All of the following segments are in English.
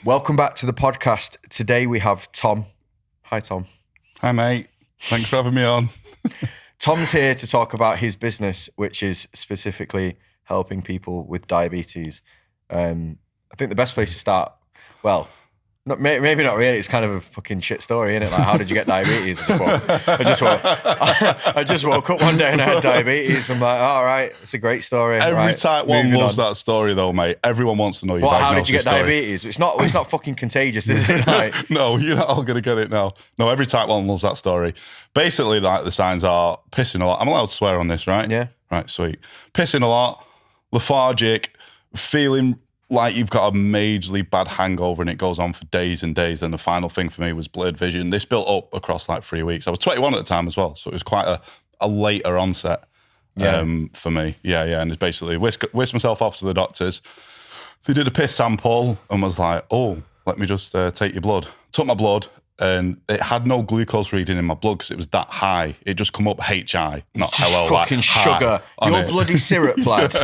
Welcome back to the podcast. Today we have Tom. Hi, Tom. Hi, mate. Thanks for having me on. Tom's here to talk about his business, which is specifically helping people with diabetes. I think the best place to start, well, maybe not really. It's kind of a fucking shit story, isn't it? Like, how did you get diabetes? I just woke up one day and I had diabetes. I'm like, all right, it's a great story. Every type one loves that story, though, mate. Everyone wants to know your diagnosis. How did you get story. diabetes? It's not fucking contagious, is it? Like, No, you're not all going to get it now. No, every type one loves that story. Basically, like, the signs are pissing a lot. I'm allowed to swear on this, right? Yeah. Right, sweet. Pissing a lot, lethargic, feeling like you've got a majorly bad hangover and it goes on for days and days. And the final thing for me was blurred vision. This built up across like 3 weeks. I was 21 at the time as well. So it was quite a later onset for me. Yeah. And it's basically whisked myself off to the doctors. They did a piss sample and was like, oh, let me just take your blood. Took my blood and it had no glucose reading in my blood because it was that high. It just come up HI, not just hello. Fucking like, sugar. Your bloody syrup, lad.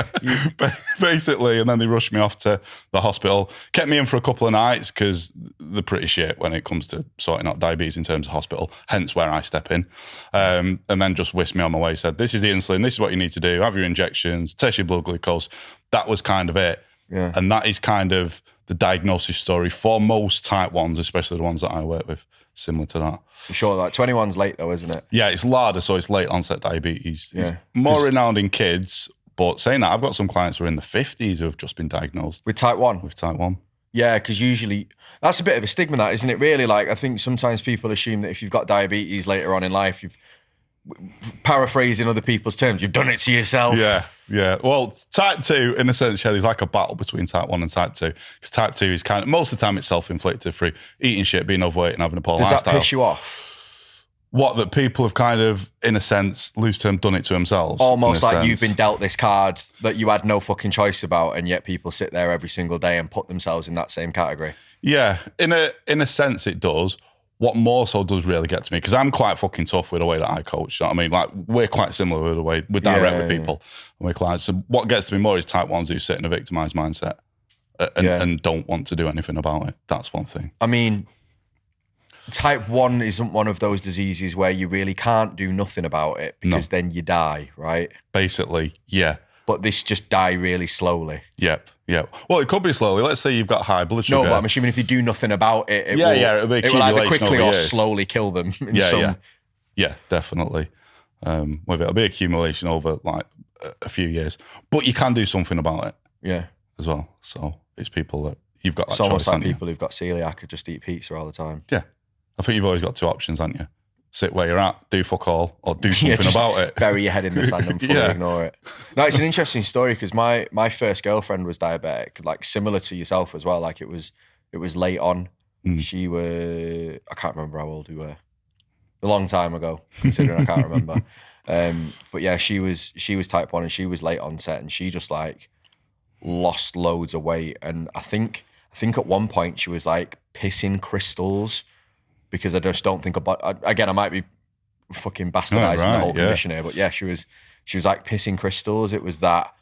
Basically, and then they rushed me off to the hospital. Kept me in for a couple of nights because they're pretty shit when it comes to sorting out diabetes in terms of hospital, hence where I step in. And then just whisked me on my way, said, this is the insulin, this is what you need to do, have your injections, test your blood glucose. That was kind of it. Yeah. And that is kind of the diagnosis story for most type 1s, especially the ones that I work with, similar to that. For sure, like 21's late though, isn't it? Yeah, it's LADA, so it's late onset diabetes. Yeah. It's more renowned in kids, but saying that, I've got some clients who are in the 50s who have just been diagnosed. With type 1? With type 1. Yeah, because usually, that's a bit of a stigma, that, isn't it, really? Like, I think sometimes people assume that if you've got diabetes later on in life, paraphrasing other people's terms, you've done it to yourself. Yeah. Well, type 2, in a sense, there's like a battle between type 1 and type 2. Because type 2 is kind of, most of the time it's self-inflicted through eating shit, being overweight and having a poor lifestyle. Does that piss you off? What, that people have kind of, in a sense, loose term, done it to themselves? Almost like you've been dealt this card that you had no fucking choice about, and yet people sit there every single day and put themselves in that same category. Yeah, in a sense it does. What more so does really get to me, because I'm quite fucking tough with the way that I coach. You know what I mean? Like, we're quite similar with the way we're direct with people and we're clients. So what gets to me more is type 1s who sit in a victimized mindset and don't want to do anything about it. That's one thing. I mean, type 1 isn't one of those diseases where you really can't do nothing about it because then you die, right? Basically, yeah. But this just die really slowly. Yep. Well, it could be slowly. Let's say you've got high blood sugar. No, but I'm assuming if they do nothing about it, it'll be it will either quickly or slowly kill them. Yeah, definitely. It'll be accumulation over like a few years, but you can do something about it. Yeah, as well. So it's people that you've got that choice. It's almost like people who've got celiac could just eat pizza all the time. Yeah, I think you've always got two options, haven't you? Sit where you're at, do fuck all, or do something about it. Bury your head in the sand and fully ignore it. No, it's an interesting story because my first girlfriend was diabetic, like similar to yourself as well. Like it was late on. She was, I can't remember how old we were. A long time ago, considering I can't remember. But yeah, she was type 1 and she was late onset and she just like lost loads of weight. And I think at one point she was like pissing crystals. Because I just don't think about, again, I might be fucking bastardizing the whole condition here, but yeah, she was like pissing crystals. It was that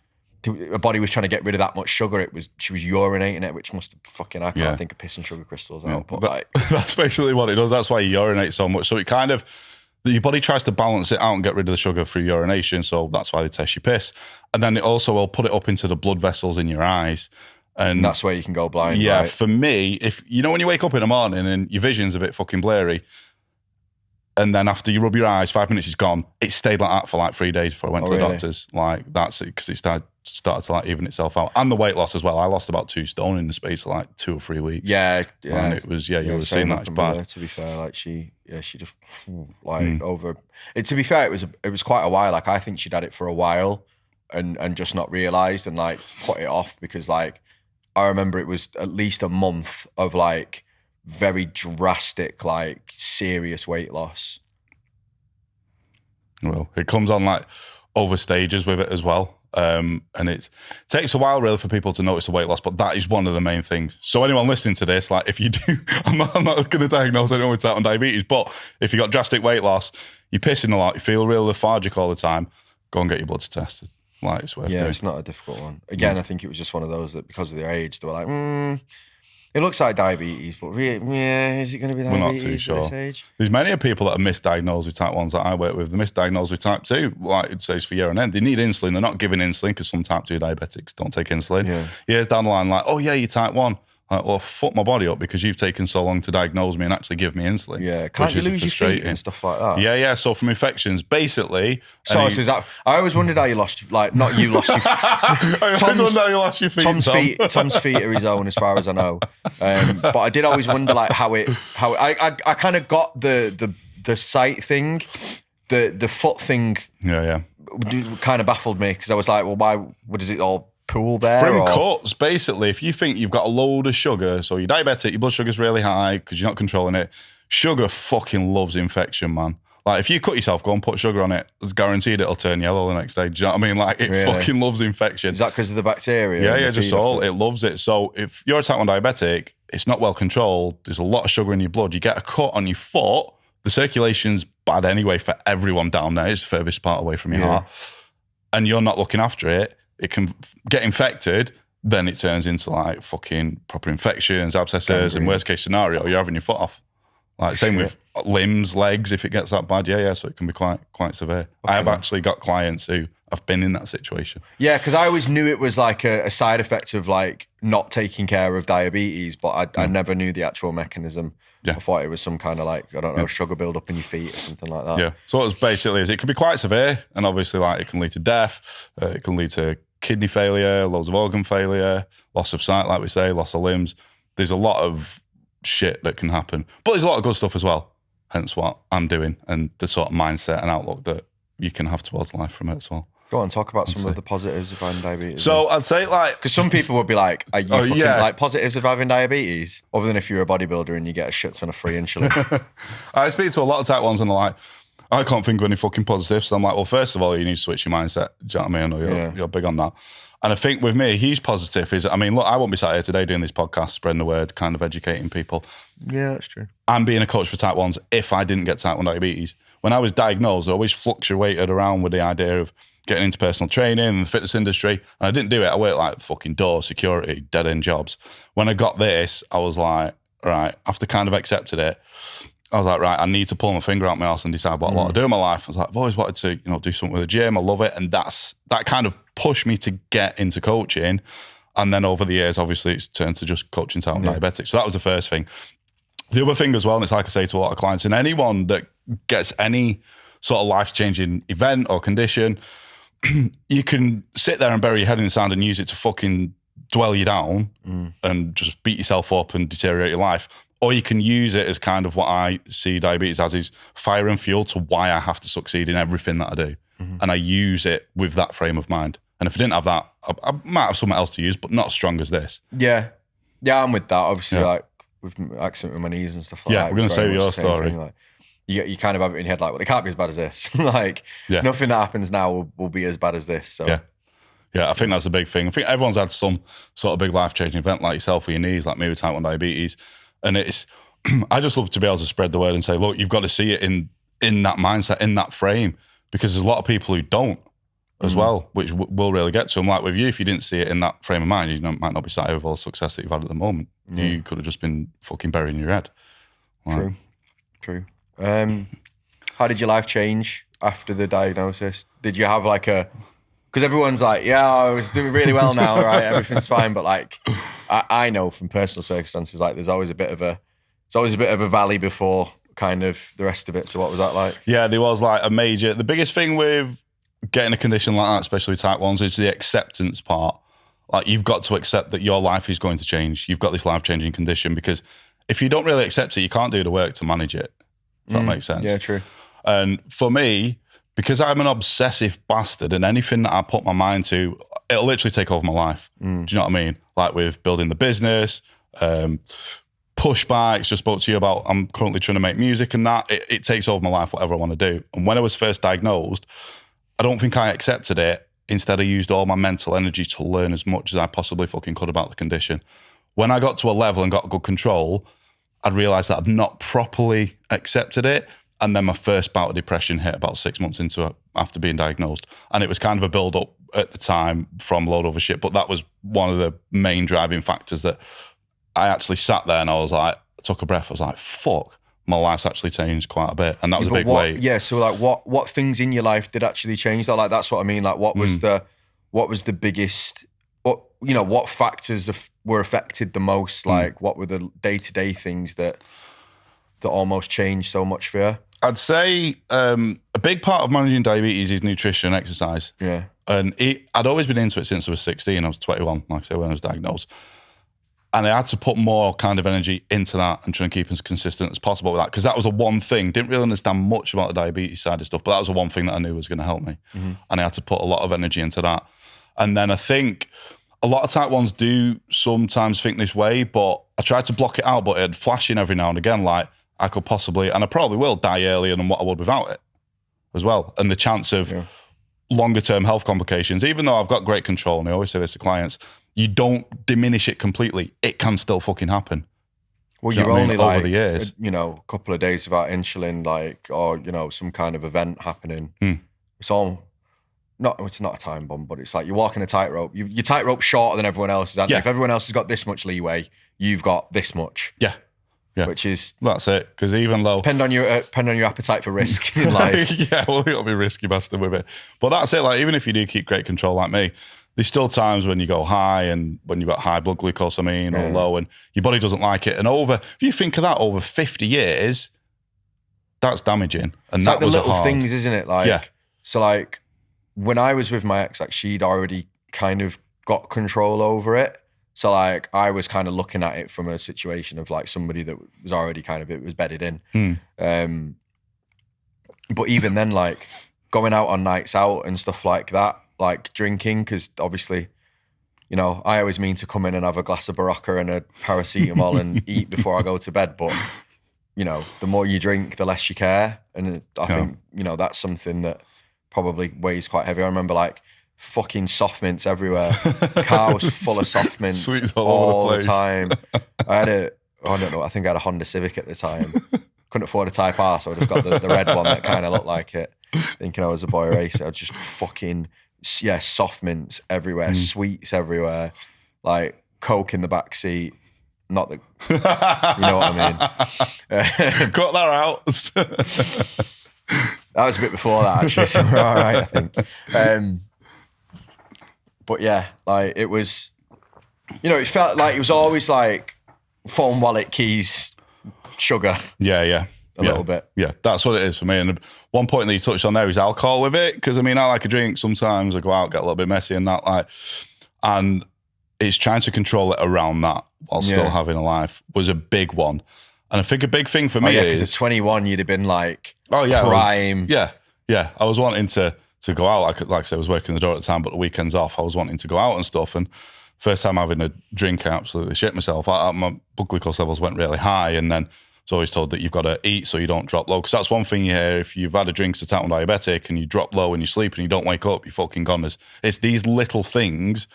her body was trying to get rid of that much sugar. She was urinating it, which must have fucking, I can't think of pissing sugar crystals out. But like, that's basically what it does. That's why you urinate so much. So it kind of, your body tries to balance it out and get rid of the sugar through urination. So that's why they test your piss. And then it also will put it up into the blood vessels in your eyes. And that's where you can go blind. Yeah, right? For me, if you know when you wake up in the morning and your vision's a bit fucking blurry, and then after you rub your eyes, 5 minutes is gone. It stayed like that for like 3 days before I went to the doctors. Like that's it, because it started to like even itself out, and the weight loss as well. I lost about 2 stone in the space of like 2 or 3 weeks. Yeah. And it was you were seeing that it's bad. To be fair, like she just like over. To be fair, it was quite a while. Like I think she'd had it for a while, and just not realised and like put it off because like. I remember it was at least a month of like very drastic, like serious weight loss. Well, it comes on like over stages with it as well. And it takes a while really for people to notice the weight loss, but that is one of the main things. So anyone listening to this, like if you do, I'm not going to diagnose anyone with type 1 diabetes, but if you got drastic weight loss, you're pissing a lot, you feel real lethargic all the time, go and get your bloods tested. Like it's worth doing. It's not a difficult one. Again, I think it was just one of those that because of their age, they were like, It looks like diabetes, but is it going to be diabetes We're not too sure. at this age? There's many people that are misdiagnosed with type 1s that I work with. They're misdiagnosed with type 2, like it says for year on end. They need insulin. They're not giving insulin because some type 2 diabetics don't take insulin. Yeah. Years down the line, like, oh yeah, you're type 1. Like, well, fuck my body up because you've taken so long to diagnose me and actually give me insulin. Yeah, can't you lose your feet and stuff like that? Yeah. So from infections, basically. So is that? I always wondered how you lost, not you lost your feet. Tom's feet are his own, as far as I know. But I did always wonder, like, how I kind of got the sight thing, the foot thing. Yeah. Kind of baffled me because I was like, well, why? What is it all? Pool there? From cuts, basically, if you think you've got a load of sugar, so you're diabetic, your blood sugar's really high because you're not controlling it. Sugar fucking loves infection, man. Like, if you cut yourself, go and put sugar on it, it's guaranteed it'll turn yellow the next day. Do you know what I mean? Like, it fucking loves infection. Is that because of the bacteria? Yeah, just all. It loves it. So if you're a type 1 diabetic, it's not well controlled, there's a lot of sugar in your blood, you get a cut on your foot, the circulation's bad anyway for everyone down there. It's the furthest part away from your heart. And you're not looking after it. It can get infected, then it turns into like fucking proper infections, abscesses, and worst case scenario, you're having your foot off. Like same with limbs, legs, if it gets that bad. Yeah. So it can be quite severe. I have actually got clients who have been in that situation. Yeah, because I always knew it was like a side effect of like not taking care of diabetes, but I never knew the actual mechanism. Yeah. I thought it was some kind of like, I don't know, sugar build-up in your feet or something like that. Yeah. So what it basically is, it can be quite severe, and obviously like it can lead to death, it can lead to kidney failure, loads of organ failure, loss of sight, like we say, loss of limbs. There's a lot of shit that can happen. But there's a lot of good stuff as well, hence what I'm doing and the sort of mindset and outlook that you can have towards life from it as well. Go on, talk about some of the positives of having diabetes. So I'd say like... Because some people would be like, are you like positives of having diabetes? Other than if you're a bodybuilder and you get a shit ton of free insulin. I speak to a lot of type 1s and they're like, I can't think of any fucking positives. So I'm like, well, first of all, you need to switch your mindset. Do you know what I mean? I know you're big on that. And I think with me, a huge positive is, I mean, look, I won't be sat here today doing this podcast, spreading the word, kind of educating people. Yeah, that's true. I'm being a coach for type 1s if I didn't get type 1 diabetes. When I was diagnosed, I always fluctuated around with the idea of getting into personal training and the fitness industry. And I didn't do it. I worked like fucking door security, dead-end jobs. When I got this, I was like, right, after kind of accepted it, I was like, right, I need to pull my finger out my arse and decide what I want to do in my life. I was like, I've always wanted to, do something with the gym. I love it. And that kind of pushed me to get into coaching. And then over the years, obviously, it's turned to just coaching type 1 diabetics. So that was the first thing. The other thing as well, and it's like I say to a lot of clients, and anyone that gets any sort of life-changing event or condition, you can sit there and bury your head in the sand and use it to fucking dwell you down and just beat yourself up and deteriorate your life. Or you can use it as kind of what I see diabetes as, is fire and fuel to why I have to succeed in everything that I do. And I use it with that frame of mind. And if I didn't have that, I might have something else to use, but not as strong as this. Yeah. Yeah, I'm with that. Obviously, like with accident with my knees and stuff like that. Yeah, we're going to say your story. Like, you kind of have it in your head like, well, it can't be as bad as this. Like, nothing that happens now will be as bad as this. So. Yeah, I think that's a big thing. I think everyone's had some sort of big life-changing event like yourself with your knees, like me with type 1 diabetes. And it's, I just love to be able to spread the word and say, look, you've got to see it in that mindset, in that frame, because there's a lot of people who don't as well, which we'll really get to. And like with you, if you didn't see it in that frame of mind, you might not be sat here with all the success that you've had at the moment. You could have just been fucking burying your head. Like, True. How did your life change after the diagnosis? Did you have like because everyone's like, yeah, I was doing really well now, right? Everything's fine. But like, I know from personal circumstances, like there's always a bit of a valley before kind of the rest of it. So what was that like? Yeah, there was like the biggest thing with getting a condition like that, especially type 1s, is the acceptance part. Like you've got to accept that your life is going to change. You've got this life-changing condition, because if you don't really accept it, you can't do the work to manage it. If that makes sense. Yeah, true. And for me, because I'm an obsessive bastard, and anything that I put my mind to, it'll literally take over my life. Do you know what I mean? Like with building the business, push bikes, just spoke to you about, I'm currently trying to make music and that. It takes over my life, whatever I want to do. And when I was first diagnosed, I don't think I accepted it. Instead, I used all my mental energy to learn as much as I possibly fucking could about the condition. When I got to a level and got good control, I'd realised that I'd not properly accepted it. And then my first bout of depression hit about 6 months into it after being diagnosed. And it was kind of a build-up at the time from a load of other shit. But that was one of the main driving factors that I actually sat there and I was like, took a breath. I was like, fuck, my life's actually changed quite a bit. And that was a big weight. Yeah. So like what things in your life did actually change that? Like, that's what I mean. Like what was the biggest, what factors were affected the most? Like what were the day-to-day things that almost changed so much for you? I'd say a big part of managing diabetes is nutrition and exercise. Yeah. And I'd always been into it since I was 16. I was 21, like I say, when I was diagnosed. And I had to put more kind of energy into that and try and keep as consistent as possible with that. Because that was the one thing. Didn't really understand much about the diabetes side of stuff, but that was the one thing that I knew was going to help me. Mm-hmm. And I had to put a lot of energy into that. And then I think a lot of type 1s do sometimes think this way, but I tried to block it out, but it'd flash in every now and again, like I could possibly, and I probably will die earlier than what I would without it as well. And the chance of longer term health complications, even though I've got great control, and I always say this to clients, you don't diminish it completely. It can still fucking happen. Well, you're only like, over the years, a couple of days without insulin, like, or, some kind of event happening. It's not a time bomb, but it's like you're walking a tightrope. Your tightrope's shorter than everyone else's. Yeah. If everyone else has got this much leeway, you've got this much. Yeah. Which is... That's it. Because even though... Depend on your appetite for risk in life. Yeah, well, you'll be risky bastard with it. But that's it. Like, even if you do keep great control like me, there's still times when you go high and when you've got high blood glucose, or low, and your body doesn't like it. And if you think of that over 50 years, that's damaging. And it's that like the was little hard things, isn't it? Like, so like when I was with my ex, like she'd already kind of got control over it. So like I was kind of looking at it from a situation of like somebody that was already it was bedded in. But even then, like going out on nights out and stuff like that, like drinking, because obviously, I always mean to come in and have a glass of Barocca and a paracetamol and eat before I go to bed. But, the more you drink, the less you care. And I think, that's something that probably weighs quite heavy. I remember like fucking soft mints everywhere. Car was full of soft mints Sweets all the time. I think I had a Honda Civic at the time. Couldn't afford a Type R, so I just got the red one that kind of looked like it. Thinking I was a boy racer. I was just fucking, soft mints everywhere, sweets everywhere, like Coke in the back seat. Not that, you know what I mean. Cut that out. That was a bit before that, actually, so we're all right, I think. But yeah, like it was, it felt like it was always like phone, wallet, keys, sugar. Yeah. A little bit. Yeah, that's what it is for me. And one point that you touched on there is alcohol with it. Because I like a drink sometimes. I go out, get a little bit messy and that. And it's trying to control it around that while still having a life was a big one. And I think a big thing for me is... because at 21, you'd have been like prime. I was wanting to go out. Like I said, I was working the door at the time, but the weekends off, I was wanting to go out and stuff. And first time having a drink, I absolutely shit myself. My blood glucose levels went really high, and then I was always told that you've got to eat so you don't drop low. Because that's one thing you hear. If you've had a drink as a type 1 diabetic and you drop low and you sleep and you don't wake up, you're fucking goners. It's these little things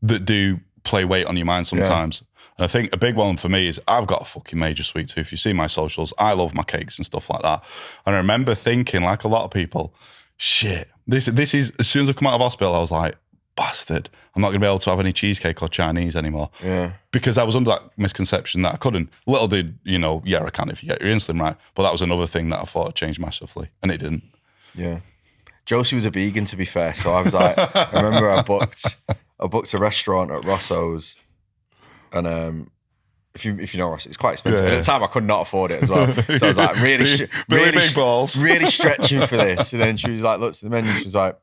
that do play weight on your mind sometimes. And I think a big one for me is I've got a fucking major sweet tooth. If you see my socials, I love my cakes and stuff like that. And I remember thinking, like a lot of people, shit, this is, as soon as I come out of hospital, I was like, bastard, I'm not going to be able to have any cheesecake or Chinese anymore. Yeah. Because I was under that misconception that I couldn't. Little did, I can if you get your insulin right. But that was another thing that I thought had changed massively. And it didn't. Yeah. Josie was a vegan, to be fair. So I was like, I remember I booked a restaurant at Rosso's. And if you know Ross, it's quite expensive. At the time, I could not afford it as well. So I was like, really stretching for this. And then she was like, looked at the menu. She was like,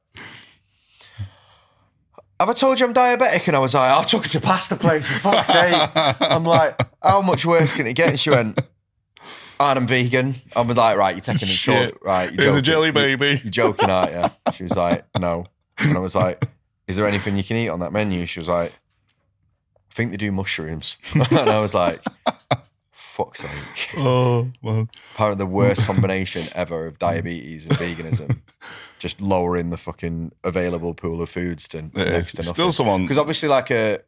have I told you I'm diabetic? And I was like, I took her to pasta place, for fuck's sake. I'm like, how much worse can it get? And she went, and I'm vegan. I was like, right, you're taking it short. Right, you're joking. It's a jelly baby. You're joking, aren't you? She was like, no. And I was like, is there anything you can eat on that menu? She was like, I think they do mushrooms. And I was like, fuck's sake. Oh, man. Apparently the worst combination ever of diabetes and veganism. Just lowering the fucking available pool of foods to next to nothing. Still someone... Because obviously like a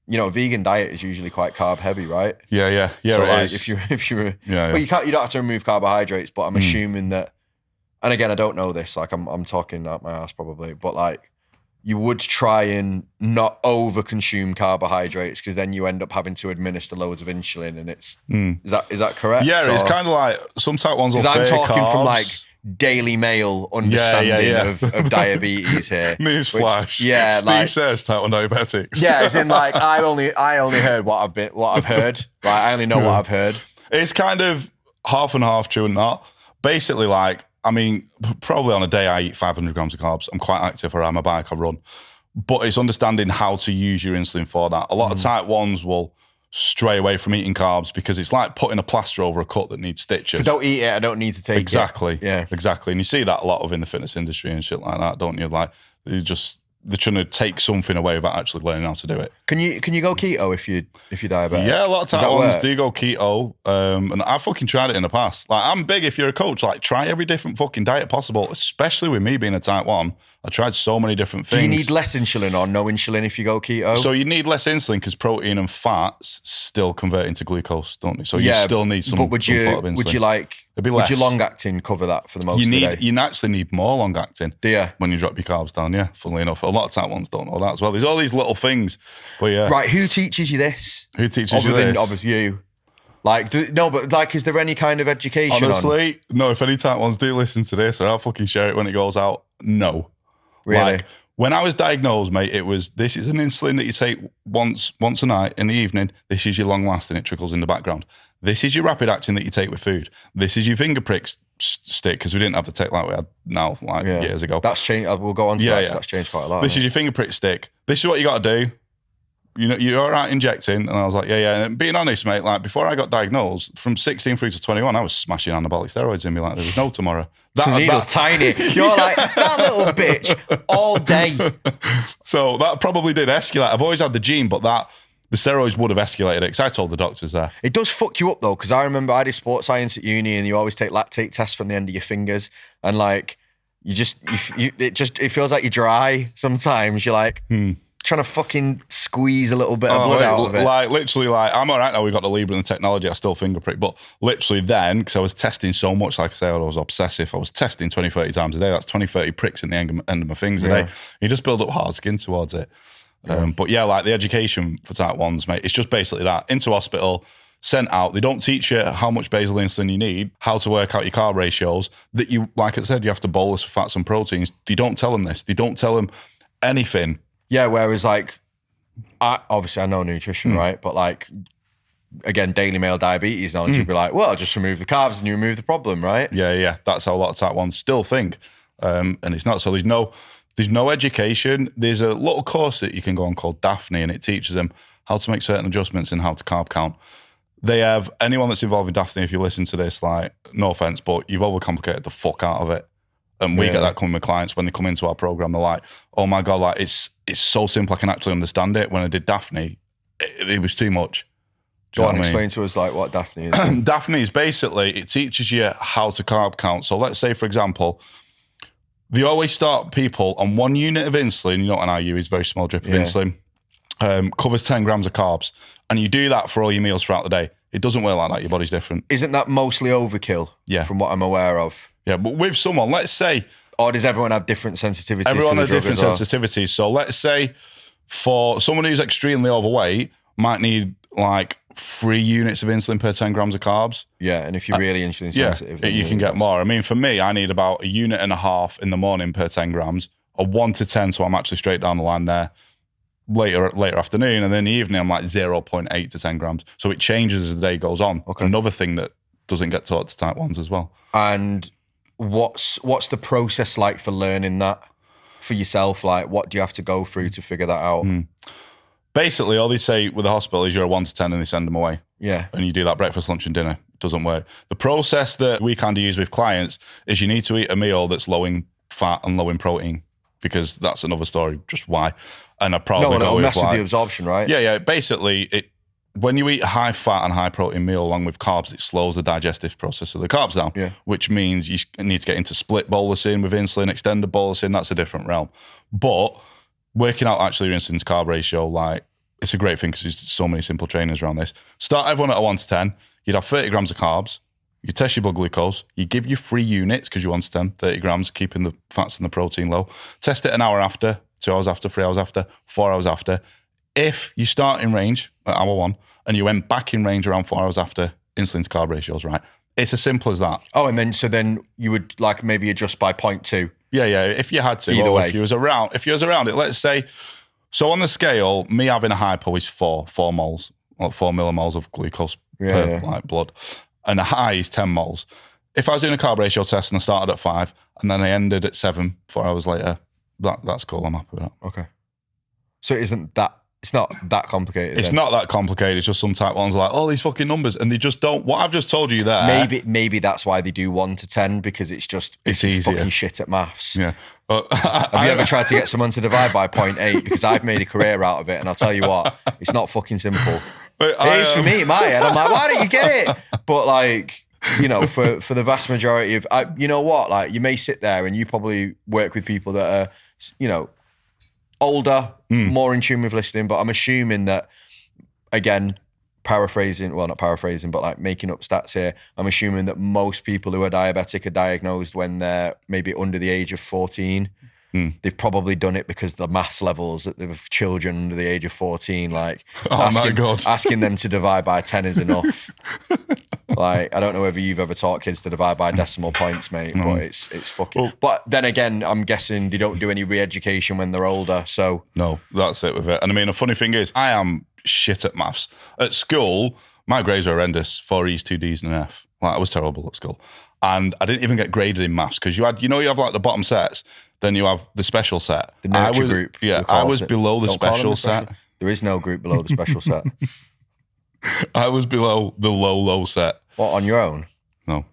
vegan diet is usually quite carb heavy, right? Yeah, so it like is. if you're well, you don't have to remove carbohydrates, but I'm assuming that, and again, I don't know this, like I'm talking out my ass probably, but like you would try and not over consume carbohydrates because then you end up having to administer loads of insulin, and it's is that correct? Yeah, it's kind of like some type ones. Because I'm talking carbs. from like Daily Mail understanding Of diabetes here. Newsflash. Yeah, Steve says type 1 diabetics. Yeah, as in like I only heard what I've heard. Like I only know what I've heard. It's kind of half and half, true and not. Basically, like, I mean, probably on a day I eat 500 grams of carbs. I'm quite active. I ride my bike, I run. But it's understanding how to use your insulin for that. A lot of type 1s will stray away from eating carbs because it's like putting a plaster over a cut that needs stitches. If I don't eat it, I don't need to take exactly. it. Yeah. Exactly. And you see that a lot of in the fitness industry and shit like that, don't you? Like, they're trying to take something away without actually learning how to do it. Can you go keto if you're diabetic? Yeah, a lot of type 1s do go keto. And I've fucking tried it in the past. Like, I'm big if you're a coach. Like, try every different fucking diet possible, especially with me being a type 1. I tried so many different things. Do you need less insulin or no insulin if you go keto? So you need less insulin because protein and fats still convert into glucose, don't they? So you still need some. But would you like? It'd be less. Would your long acting cover that for the most of the day? You actually need more long acting. Do you? When you drop your carbs down, yeah. Funnily enough, a lot of type 1s don't know that as well. There's all these little things, but yeah. Right, who teaches you this? Who teaches you this? Obviously you. Like, but like, is there any kind of education? Honestly, no. If any type 1s do listen to this, or I'll fucking share it when it goes out. No. Really? Like, when I was diagnosed, mate, it was, this is an insulin that you take once a night in the evening. This is your long lasting. It trickles in the background. This is your rapid acting that you take with food. This is your finger prick stick, because we didn't have the tech like we had now, years ago. That's changed. We'll go on to that, 'cause that's changed quite a lot. This is your finger prick stick. This is what you got to do. You know, you're all right injecting. And I was like, yeah. And being honest, mate, like, before I got diagnosed, from 16 through to 21, I was smashing anabolic steroids in me like there was no tomorrow. The needle's tiny. You're like, that little bitch all day. So that probably did escalate. I've always had the gene, but the steroids would have escalated it, because I told the doctors there. It does fuck you up, though, because I remember I did sports science at uni, and you always take lactate tests from the end of your fingers, and like, it feels like you're dry sometimes. You're like... trying to fucking squeeze a little bit of blood out of it. Like, literally, like, I'm all right now, we've got the Libra and the technology, I still finger prick, but literally then, because I was testing so much, like I said, I was obsessive, I was testing 20, 30 times a day. That's 20, 30 pricks in the end of my fingers a day. You just build up hard skin towards it. But yeah, like, the education for type 1s, mate, it's just basically that. Into hospital, sent out. They don't teach you how much basal insulin you need, how to work out your carb ratios, that you, like I said, you have to bolus for fats and proteins. They don't tell them this. They don't tell them anything. Yeah, whereas like, obviously I know nutrition, right? But like, again, Daily Mail diabetes knowledge would be like, well, just remove the carbs and you remove the problem, right? Yeah. That's how a lot of type 1s still think. And it's not. So there's no education. There's a little course that you can go on called DAFNE, and it teaches them how to make certain adjustments and how to carb count. They have, anyone that's involved in DAFNE, if you listen to this, like, no offense, but you've overcomplicated the fuck out of it. And we get that coming with clients when they come into our program. They're like, oh my God, like, it's so simple, I can actually understand it. When I did DAFNE, it was too much. Go on, explain to us like what DAFNE is. DAFNE is basically, it teaches you how to carb count. So let's say, for example, they always start people on 1 unit of insulin. You know what an IU is, very small drip of insulin. Covers 10 grams of carbs. And you do that for all your meals throughout the day. It doesn't work like that. Your body's different. Isn't that mostly overkill? Yeah. From what I'm aware of. Yeah, but with someone, let's say... Or does everyone have different sensitivities? Everyone has different sensitivities. So let's say for someone who's extremely overweight, might need like 3 units of insulin per 10 grams of carbs. Yeah, and if you're really insulin sensitive... you can get more. I mean, for me, I need about 1.5 units in the morning per 10 grams, a 1 to 10, so I'm actually straight down the line there. Later afternoon, and then in the evening I'm like 0.8 to 10 grams. So it changes as the day goes on. Okay. Another thing that doesn't get taught to type 1s as well. And what's the process like for learning that for yourself? Like, what do you have to go through to figure that out? Basically, all they say with the hospital is you're a 1 to 10 and they send them away. Yeah. And you do that breakfast, lunch and dinner. It doesn't work. The process that we kind of use with clients is you need to eat a meal that's low in fat and low in protein, because that's another story, just why. And I probably go with mess with the absorption, right? Yeah. Basically, when you eat a high fat and high protein meal along with carbs, it slows the digestive process of the carbs down, which means you need to get into split bolusing with insulin, extended bolusing. That's a different realm. But working out actually your insulin's carb ratio, like, it's a great thing because there's so many simple trainers around this. Start everyone at a 1 to 10. You'd have 30 grams of carbs. You test your blood glucose. You give you 3 units because you want 10, 30 grams, keeping the fats and the protein low. Test it an hour after, 2 hours after, 3 hours after, 4 hours after. If you start in range at hour 1 and you went back in range around 4 hours after, insulin to carb ratio is right. It's as simple as that. Oh, and then you would like maybe adjust by 0.2. Yeah. If you had to. Either way. If you was around it, let's say, so on the scale, me having a hypo is 4 moles, or 4 millimoles of glucose per like blood. And a high is 10 moles. If I was doing a carb ratio test and I started at 5 and then I ended at 7 4 hours later, that's cool. I'm happy with that. Okay. So it's not that complicated. It's not that complicated. It's just some type ones are like, oh, these fucking numbers. And they just don't, what I've just told you there. Maybe that's why they do 1 to 10, because it's easier. Fucking shit at maths. Yeah. Have you ever tried to get someone to divide by 0.8? Because I've made a career out of it, and I'll tell you what, it's not fucking simple. It is for me in my head. I'm like, why don't you get it? But like, you know, for the vast majority of, you know what, like you may sit there and you probably work with people that are, you know, older, more in tune with listening, but I'm assuming that, again, not paraphrasing, but like making up stats here, I'm assuming that most people who are diabetic are diagnosed when they're maybe under the age of 14. They've probably done it because the maths levels of children under the age of 14, like asking them to divide by 10 is enough. Like, I don't know whether you've ever taught kids to divide by decimal points, mate, but it's fucking... Well, but then again, I'm guessing they don't do any re-education when they're older, so... No, that's it with it. And I mean, the funny thing is, I am shit at maths. At school, my grades were horrendous, 4 E's, 2 D's and an F. Like, I was terrible at school. And I didn't even get graded in maths, because you have like the bottom sets, then you have the special set. The nurture group. Yeah, I was below the special set. There is no group below the special set. I was below the low set. What, on your own? No.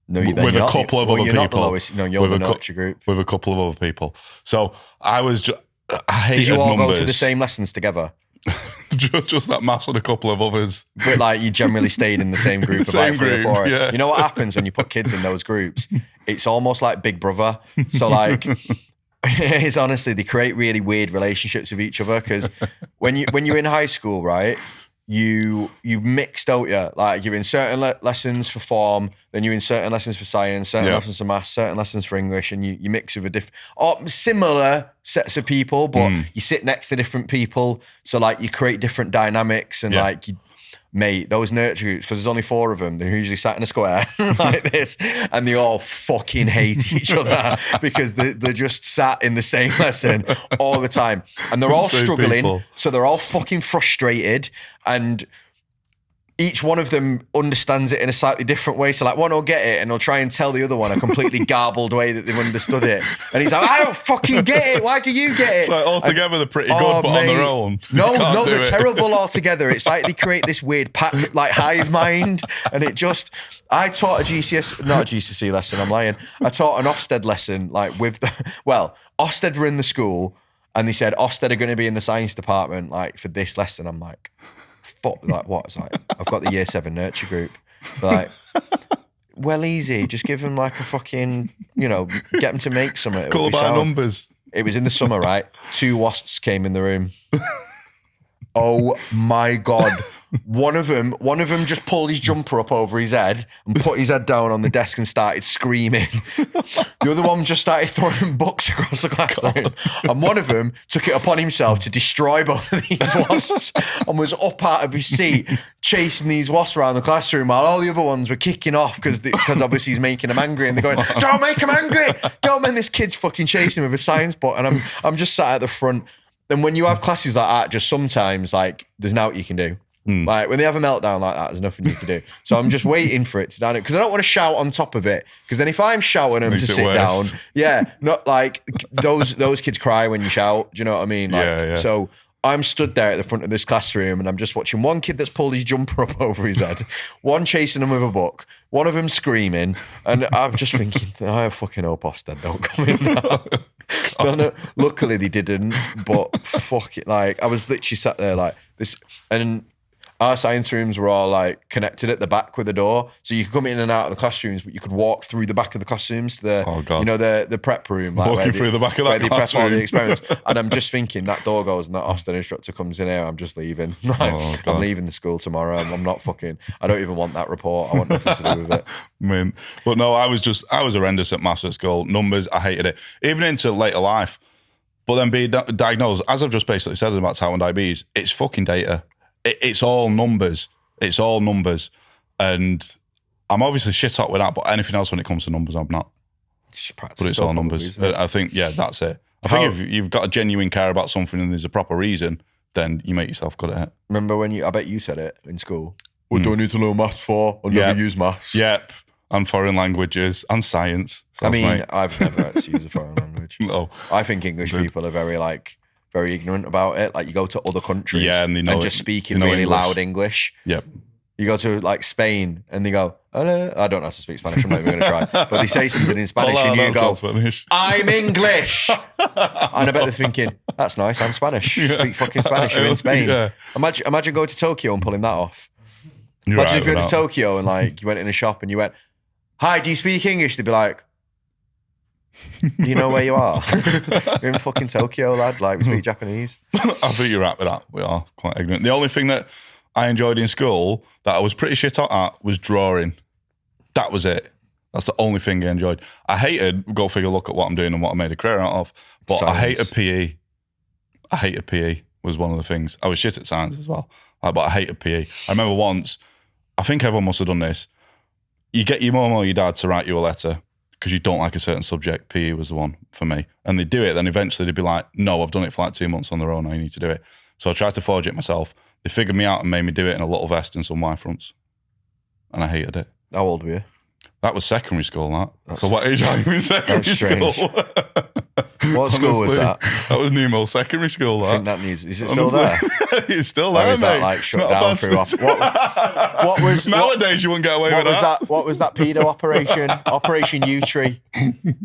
No, with a couple of other people. You're not the lowest. No, you're the nurture group. With a couple of other people. So I was just, I hated Did you all numbers. go to the same lessons together? just that maths and a couple of others. But like you generally stayed in the same group of like 3 or 4. Yeah. You know what happens when you put kids in those groups? It's almost like Big Brother. So like, it's honestly, they create really weird relationships with each other, because when you're in high school, right, you mix, don't you? Like you're in certain lessons for form, then you're in certain lessons for science, certain lessons for maths, certain lessons for English, and you mix with similar sets of people, but you sit next to different people, so like you create different dynamics, and like mate, those nurture groups, because there's only 4 of them, they're usually sat in a square like this, and they all fucking hate each other because they're just sat in the same lesson all the time, and they're all struggling, so they're all fucking frustrated, and each one of them understands it in a slightly different way. So like one will get it and they'll try and tell the other one a completely garbled way that they've understood it. And he's like, I don't fucking get it. Why do you get it? It's like altogether they're pretty good, but on their own. No, they're terrible altogether. It's like they create this weird pack, like hive mind. And it just, I taught not a GCSE lesson, I'm lying. I taught an Ofsted lesson, like Ofsted were in the school and they said Ofsted are going to be in the science department, like for this lesson. I'm like, fuck, like what? It's like, I've got the year 7 nurture group. Like, well, easy. Just give them like a fucking, get them to make something. Call about numbers. It was in the summer, right? 2 wasps came in the room. Oh my God. One of them just pulled his jumper up over his head and put his head down on the desk and started screaming. The other one just started throwing books across the classroom. And one of them took it upon himself to destroy both of these wasps and was up out of his seat chasing these wasps around the classroom while all the other ones were kicking off because obviously he's making them angry, and they're going, don't make them angry. Don't make this kid's fucking chasing with a science book. And I'm just sat at the front. And when you have classes like that, just sometimes like there's nothing you can do. Like when they have a meltdown like that, there's nothing you can do. So I'm just waiting for it to down it, because I don't want to shout on top of it, because then if I'm shouting them to sit down, not like those kids cry when you shout. Do you know what I mean? Like, so I'm stood there at the front of this classroom and I'm just watching one kid that's pulled his jumper up over his head, one chasing him with a book, one of them screaming, and I'm just thinking, I fucking hope Ofsted don't come in now. No, luckily they didn't, but fuck it, like I was literally sat there like this, and our science rooms were all like connected at the back with a door, so you could come in and out of the classrooms, but you could walk through the back of the classrooms to the prep room, like walking through the back of that classroom, prep all the experiments. And I'm just thinking, that door goes and that Ofsted instructor comes in here, I'm just leaving. I'm leaving the school tomorrow. I'm not fucking. I don't even want that report. I want nothing to do with it. Man, but no, I was horrendous at maths at school. Numbers, I hated it, even into later life. But then being diagnosed, as I've just basically said about type 1 diabetes, it's fucking data. It's all numbers. It's all numbers. And I'm obviously shit hot with that, but anything else when it comes to numbers, I'm not. But it's all numbers. I think, that's it. I think if you've got a genuine care about something and there's a proper reason, then you make yourself good at it. Remember when I bet you said it in school, what do I need to know maths for? I'll never use maths. Yep. And foreign languages and science. So I mean, I've never had to use a foreign language. No. I think English people are very ignorant about it. Like you go to other countries and they know just speak in really loud English. Yep. You go to like Spain and they go, I don't know how to speak Spanish. I'm not even going to try. But they say something in Spanish and you go, I'm English. And I bet they're thinking, that's nice. I'm Spanish. Speak fucking Spanish. You're in Spain. Yeah. Imagine going to Tokyo and pulling that off. Imagine if you went to Tokyo and like you went in a shop and you went, hi, do you speak English? They'd be like, do you know where you are? You're in fucking Tokyo, lad. Like, we speak Japanese. I think you're right with that. We are quite ignorant. The only thing that I enjoyed in school that I was pretty shit at was drawing. That was it. That's the only thing I enjoyed. I hated, go figure, look at what I'm doing and what I made a career out of. But science. I hated PE. I hated PE was one of the things. I was shit at science as well. But I hated PE. I remember once, I think everyone must have done this. You get your mum or your dad to write you a letter because you don't like a certain subject. PE was the one for me. And they'd do it. Then eventually they'd be like, no, I've done it for like 2 months on their own. Now you need to do it. So I tried to forge it myself. They figured me out and made me do it in a little vest and some Y fronts. And I hated it. How old were you? That was secondary school, that. So what age are you in secondary school? What school was that? That was Nemo secondary school, that. I think that needs... Is it still there? It's still there, is that like shut down through... What was... Nowadays you wouldn't get away with that. What was that pedo operation? Operation U-Tree,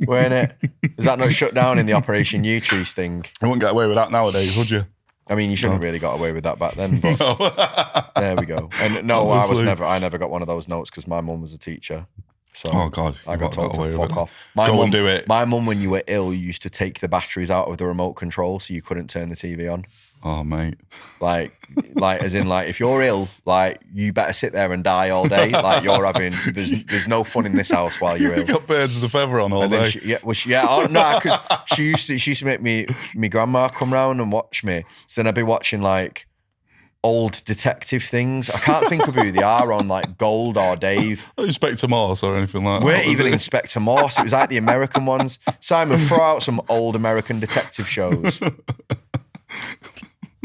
weren't it? Was that not shut down in the Operation U-Tree sting? You wouldn't get away with that nowadays, would you? I mean, you shouldn't have really got away with that back then, but there we go. And no, I never got one of those notes because my mum was a teacher. So oh God, I got told to fuck off. Go and do it. My mum, when you were ill, used to take the batteries out of the remote control so you couldn't turn the TV on. Oh mate, like as in like if you're ill, like you better sit there and die all day. Like you're having there's no fun in this house while you're ill. You got birds as a feather on all day. Because she used to make me grandma come round and watch me. So then I'd be watching like old detective things. I can't think of who they are on like Gold or Dave. Inspector Morse or anything like that. We're even Inspector Morse. It was like the American ones. Simon, throw out some old American detective shows.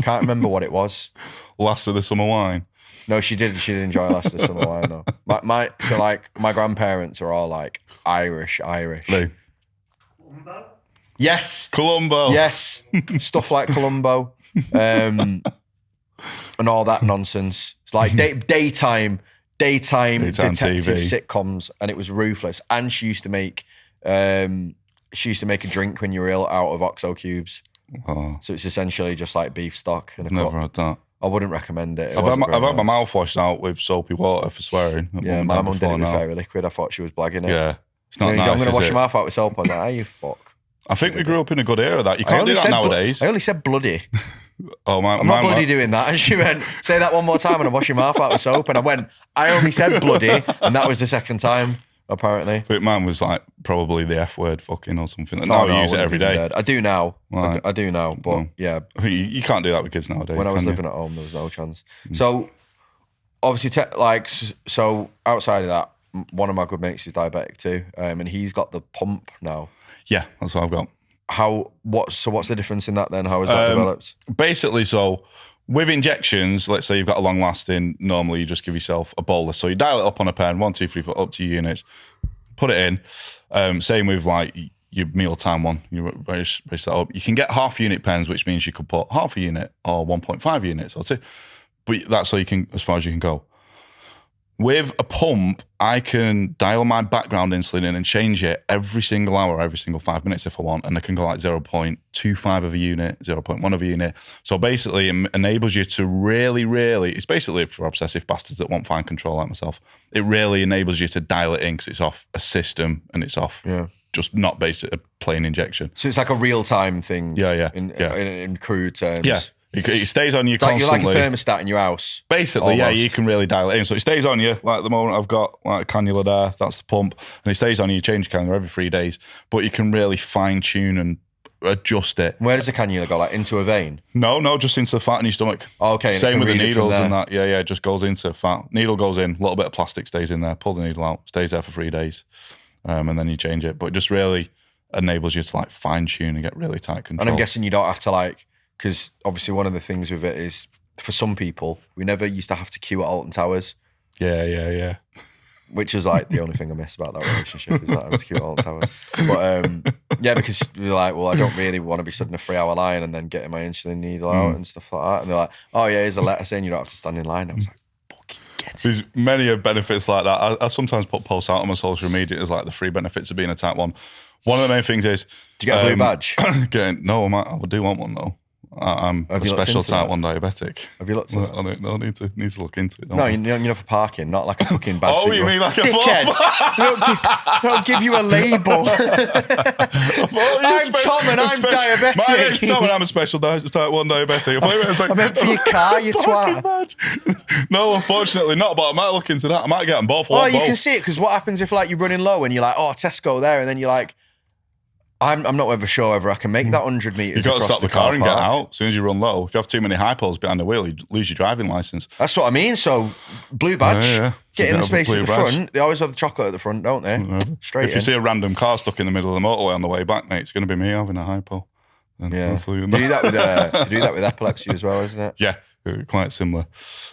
Can't remember what it was. Last of the Summer Wine. No, she did. She did enjoy Last of the Summer Wine though. My grandparents are all like Irish. Lee. Columbo? Yes. Columbo. Yes. Stuff like Columbo. And all that nonsense. It's like daytime detective TV. sitcoms, and it was ruthless. And she used to make a drink when you were ill out of OXO cubes. Oh. So it's essentially just like beef stock in a Never cup. had that. I wouldn't recommend it. I've had my mouth washed out with soapy water for swearing. Yeah, my mum did it with fairy liquid. I thought she was blagging it. Yeah, it's not nice. I'm going to wash your mouth out with soap. I was like, hey, you fuck. I think we grew up in a good era that you can't do that nowadays. I only said bloody. I'm not bloody doing that. And she went, say that one more time and I wash your mouth out with soap. And I went, I only said bloody. And that was the second time, apparently. But mine was like probably the F word fucking or something. Now I use it every day. I do now. Right. I do now. But yeah. I think you can't do that with kids nowadays. When I was living at home, there was no chance. So obviously, so outside of that, one of my good mates is diabetic too. And he's got the pump now. Yeah, that's what I've got. What's the difference in that then? How has that developed? Basically, so with injections, let's say you've got a long lasting, normally you just give yourself a bolus. So you dial it up on a pen, 1, 2, 3, 4, up to your units, put it in. Same with like your mealtime one, you raise that up. You can get half unit pens, which means you could put half a unit or 1.5 units or 2. But that's all you can, as far as you can go. With a pump, I can dial my background insulin in and change it every single hour, every single 5 minutes if I want. And I can go like 0.25 of a unit, 0.1 of a unit. So basically it enables you to really, it's basically for obsessive bastards that want fine control like myself. It really enables you to dial it in because it's off a system and it's off just not basic a plain injection. So it's like a real-time thing. Yeah. In crude terms. Yeah. It stays on you constantly. You're like a thermostat in your house. Basically, almost. Yeah, you can really dial it in. So it stays on you. Like at the moment, I've got like a cannula there. That's the pump. And it stays on you. You change the cannula every 3 days. But you can really fine tune and adjust it. Where does the cannula go? Like into a vein? No, just into the fat in your stomach. Oh, okay. Same with the needles and that. Yeah, it just goes into fat. Needle goes in, a little bit of plastic stays in there. Pull the needle out, stays there for 3 days, and then you change it. But it just really enables you to like fine tune and get really tight control. And I'm guessing you don't have to like, because obviously one of the things with it is for some people, we never used to have to queue at Alton Towers. Yeah. Which is like the only thing I miss about that relationship is that having to queue at Alton Towers. But yeah, because you're like, well, I don't really want to be stood in a 3-hour line and then getting my insulin needle out and stuff like that. And they're like, oh yeah, here's a letter saying you don't have to stand in line. I was like, fucking get it. There's many benefits like that. I sometimes put posts out on my social media as like the 3 benefits of being a type 1. One of the main things is... Do you get a blue badge? No, I do want one though. I'm a special type 1 diabetic. Have you looked at that? I don't need to look into it. No, you know for parking, not like a fucking badge. Oh, you mean like a dickhead? They don't give you a label. I'm Tom and I'm diabetic. My name's Tom and I'm a special type 1 diabetic. I meant for your car, you twat. No, unfortunately not, but I might look into that. I might get them both. Oh, you can see it, because what happens if like you're running low and you're like, oh, Tesco there, and then you're like, I'm not ever sure whether I can make that 100 metres. You've got to stop the car and get out as soon as you run low. If you have too many hypos behind the wheel, you lose your driving licence. That's what I mean. So, blue badge, get in the space at the front. They always have the chocolate at the front, don't they? Straight If you see a random car stuck in the middle of the motorway on the way back, mate, it's going to be me having a hypo. Yeah. They do that with epilepsy as well, isn't it? Yeah, quite similar.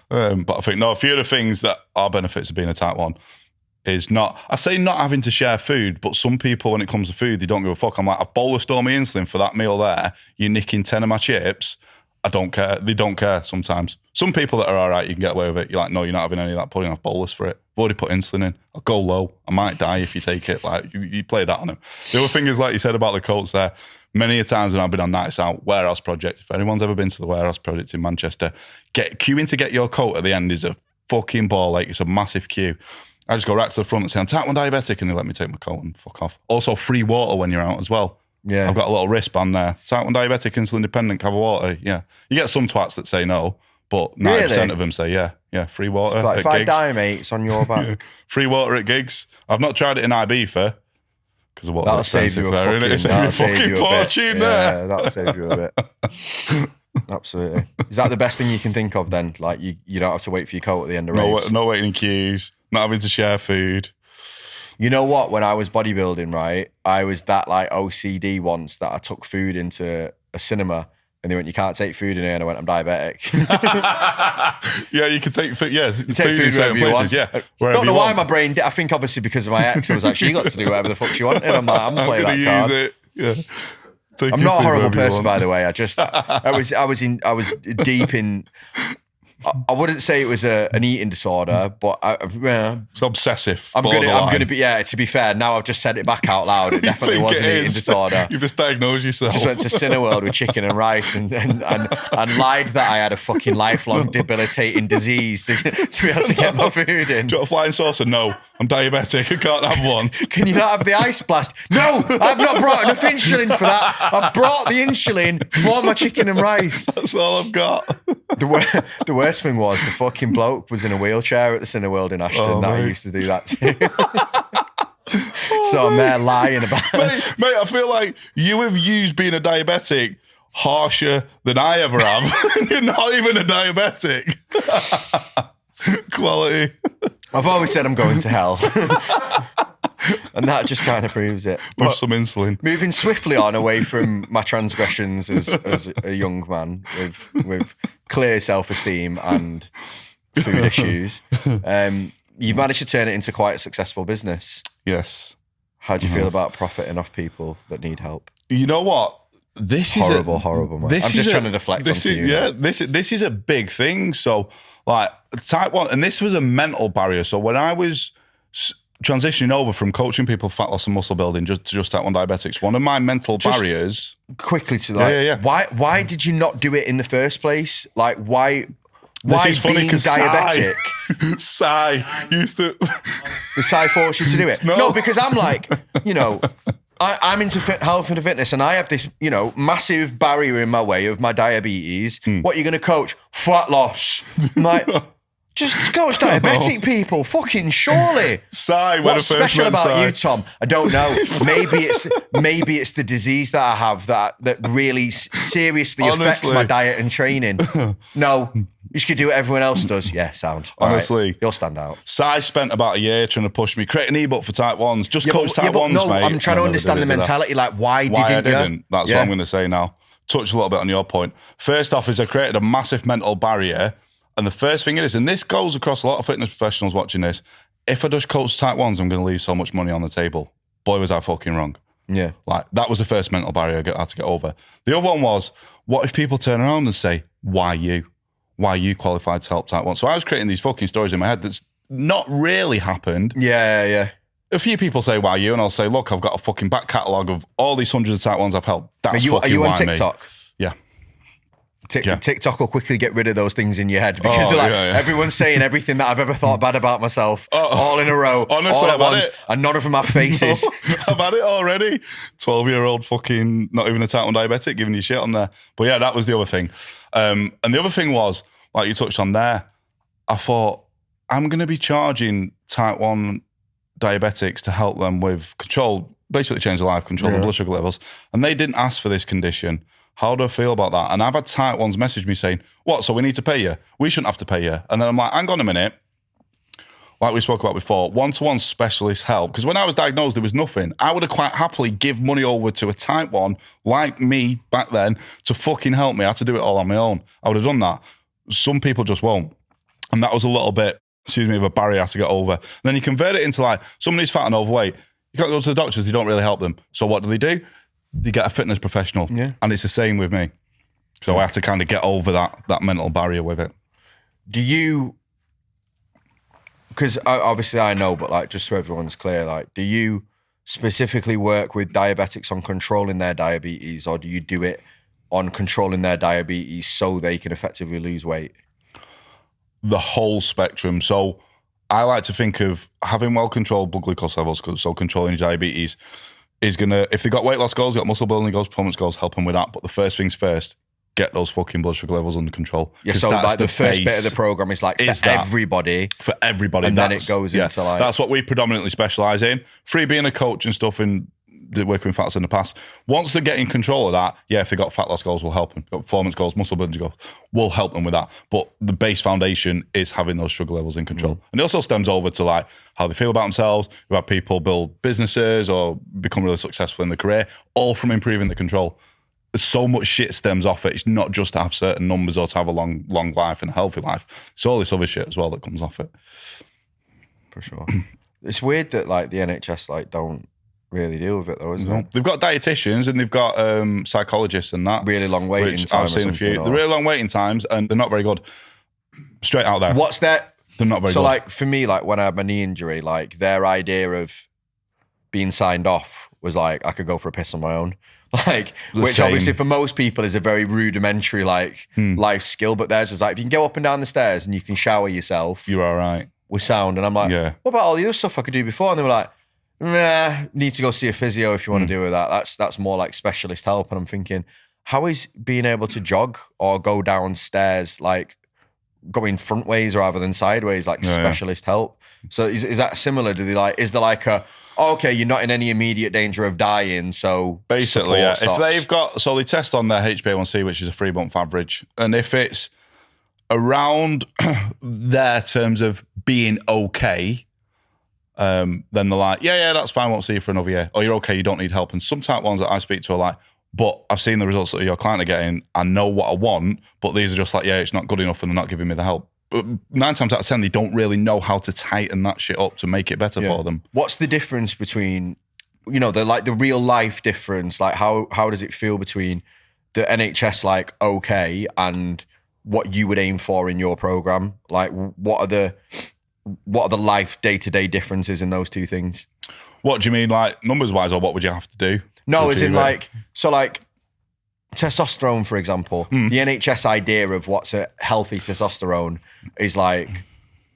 But I think, a few of the things that are benefits of being a type 1 is not having to share food, but some people, when it comes to food, they don't give a fuck. I'm like, I've bolused all my insulin for that meal there. You're nicking 10 of my chips. I don't care. They don't care sometimes. Some people that are all right, you can get away with it. You're like, no, you're not having any of that pudding. I've bolus for it. I've already put insulin in. I'll go low. I might die if you take it. Like, you play that on them. The other thing is, like you said about the coats there, many a times when I've been on nights out, warehouse project, if anyone's ever been to the warehouse project in Manchester, queuing to get your coat at the end is a fucking ball ache. It's a massive queue. I just go right to the front and say, I'm type 1 diabetic, and they let me take my coat and fuck off. Also, free water when you're out as well. Yeah. I've got a little wristband there. Type 1 diabetic, insulin dependent, have a water. Yeah. You get some twats that say no, but 90% of them say yeah, free water. Like, at if I gigs. die, mate, it's on your back. Free water at gigs. I've not tried it in Ibiza because of what that'll save you a fucking fortune there. Yeah, that'll save you a bit. Absolutely. Is that the best thing you can think of then? Like you don't have to wait for your coat at the end of raves? No waiting in queues, not having to share food. You know what? When I was bodybuilding, right, I was that like OCD once that I took food into a cinema and they went, you can't take food in here. And I went, I'm diabetic. Yeah, you can take food. Yeah, you take food wherever you want. Yeah, I don't know why my brain did. I think obviously because of my ex, I was like, she got to do whatever the fuck she wanted. I'm like, I'm going to play that card. It. Yeah. I'm not a horrible person, by the way. I was deep in. I wouldn't say it was an eating disorder, but it's obsessive. I'm gonna be. Yeah, to be fair, now I've just said it back out loud. It definitely was an eating disorder. You've just diagnosed yourself. Just went to Cineworld with chicken and rice and lied that I had a fucking lifelong debilitating disease to be able to get my food in. Do you want a flying saucer? No, I'm diabetic. I can't have one. Can you not have the ice blast? No, I've not brought enough insulin for that. I've brought the insulin for my chicken and rice. That's all I've got. The worst thing was the fucking bloke was in a wheelchair at the Cineworld in Ashton I used to do that too. So I'm there lying about it. Mate, I feel like you have used being a diabetic harsher than I ever have. You're not even a diabetic. Quality. I've always said I'm going to hell. And that just kind of proves it. With some insulin. Moving swiftly on away from my transgressions as a young man with clear self-esteem and food issues, you've managed to turn it into quite a successful business. Yes. How do you feel about profiting off people that need help? You know what? This is horrible, man. I'm just trying to deflect onto you. Yeah, this is a big thing. So, like, type 1, and this was a mental barrier. So when I was transitioning over from coaching people fat loss and muscle building just type 1 diabetics, one of my mental barriers quickly to like why did you not do it in the first place? Like why is funny being diabetic Sai used to Sai forced you to do it? No, because I'm like, you know, I'm into health and fitness and I have this, you know, massive barrier in my way of my diabetes. What are you going to coach? Fat loss. I'm like, Just coach diabetic people, fucking surely. What's special about you, Tom? I don't know. Maybe it's the disease that I have that really seriously affects my diet and training. No, you just could do what everyone else does. Yeah, sound. Honestly. Right, you'll stand out. Si spent about a year trying to push me, create an ebook for type 1s. Just coach type 1s, no, mate. I'm trying to understand the mentality. Like, why didn't you? That's what I'm going to say now. Touch a little bit on your point. First off is I created a massive mental barrier. And the first thing it is, and this goes across a lot of fitness professionals watching this, if I just coach type 1s, I'm going to leave so much money on the table. Boy, was I fucking wrong. Yeah. Like, that was the first mental barrier I had to get over. The other one was, what if people turn around and say, why you? Why are you qualified to help type 1? So I was creating these fucking stories in my head that's not really happened. Yeah. A few people say, why you? And I'll say, look, I've got a fucking back catalogue of all these hundreds of type 1s I've helped. That's are you on TikTok? Yeah. TikTok will quickly get rid of those things in your head because everyone's saying everything that I've ever thought bad about myself all in a row, honestly, all at once, and none of them have faces. No, I've had it already. 12-year-old fucking, not even a type 1 diabetic giving you shit on there. But yeah, that was the other thing. And the other thing was, like you touched on there, I thought, I'm going to be charging type 1 diabetics to help them with control, basically change their life, control their blood sugar levels. And they didn't ask for this condition. How do I feel about that? And I've had type 1s message me saying, what, so we need to pay you? We shouldn't have to pay you. And then I'm like, hang on a minute. Like we spoke about before, one-to-one specialist help. Because when I was diagnosed, there was nothing. I would have quite happily give money over to a type 1 like me back then to fucking help me. I had to do it all on my own. I would have done that. Some people just won't. And that was a little bit, of a barrier I had to get over. And then you convert it into like, somebody's fat and overweight. You can't go to the doctors, they don't really help them. So what do? They get a fitness professional. Yeah. And it's the same with me. So I had to kind of get over that mental barrier with it. Do you, because obviously I know, but like just so everyone's clear, like, do you specifically work with diabetics on controlling their diabetes, or do you do it on controlling their diabetes so they can effectively lose weight? The whole spectrum. So I like to think of having well-controlled blood glucose levels, so controlling your diabetes is going to, if they've got weight loss goals, got muscle building goals, performance goals, help them with that. But the first things first, get those fucking blood sugar levels under control. Yeah, so like the first bit of the program is like for everybody. For everybody. And then it goes into like... That's what we predominantly specialise in. Free being a coach and stuff and working with fats in the past. Once they get in control of that, yeah, if they've got fat loss goals, we'll help them. Got performance goals, muscle building goals, we'll help them with that. But the base foundation is having those sugar levels in control. And it also stems over to like how they feel about themselves. We've had people build businesses or become really successful in their career, all from improving the control. So much shit stems off it. It's not just to have certain numbers or to have a long life and a healthy life. It's all this other shit as well that comes off it. For sure. It's weird that like the NHS like don't really deal with it though, isn't it? They've got dietitians and they've got psychologists and that. Really long waiting times. I've seen a few. They're really long waiting times and they're not very good. Straight out there. What's that? They're not very good. So like for me, like when I had my knee injury, like their idea of being signed off was like I could go for a piss on my own. Like, which obviously for most people is a very rudimentary like life skill, but theirs was like, if you can go up and down the stairs and you can shower yourself, you're all right. With sound. And I'm like, what about all the other stuff I could do before? And they were like, nah, need to go see a physio if you want to do with that. That's more like specialist help. And I'm thinking, how is being able to jog or go downstairs like going front ways rather than sideways like specialist help? So is that similar? Do they like, is there like a, okay, you're not in any immediate danger of dying, so basically, yeah. If they've got, so they test on their HbA1c, which is a 3-month average, and if it's around their terms of being okay, then they're like, yeah, that's fine, won't see you for another year. Or you're okay, you don't need help. And some type ones that I speak to are like, but I've seen the results that your client are getting, I know what I want, but these are just like, yeah, it's not good enough and they're not giving me the help. But 9 times out of 10, they don't really know how to tighten that shit up to make it better for them. What's the difference between, you know, the real life difference? Like how does it feel between the NHS like okay and what you would aim for in your program? Like what are the life day-to-day differences in those two things? What do you mean, like numbers wise, or what would you have to do? No, as in like, so like testosterone, for example, the NHS idea of what's a healthy testosterone is like,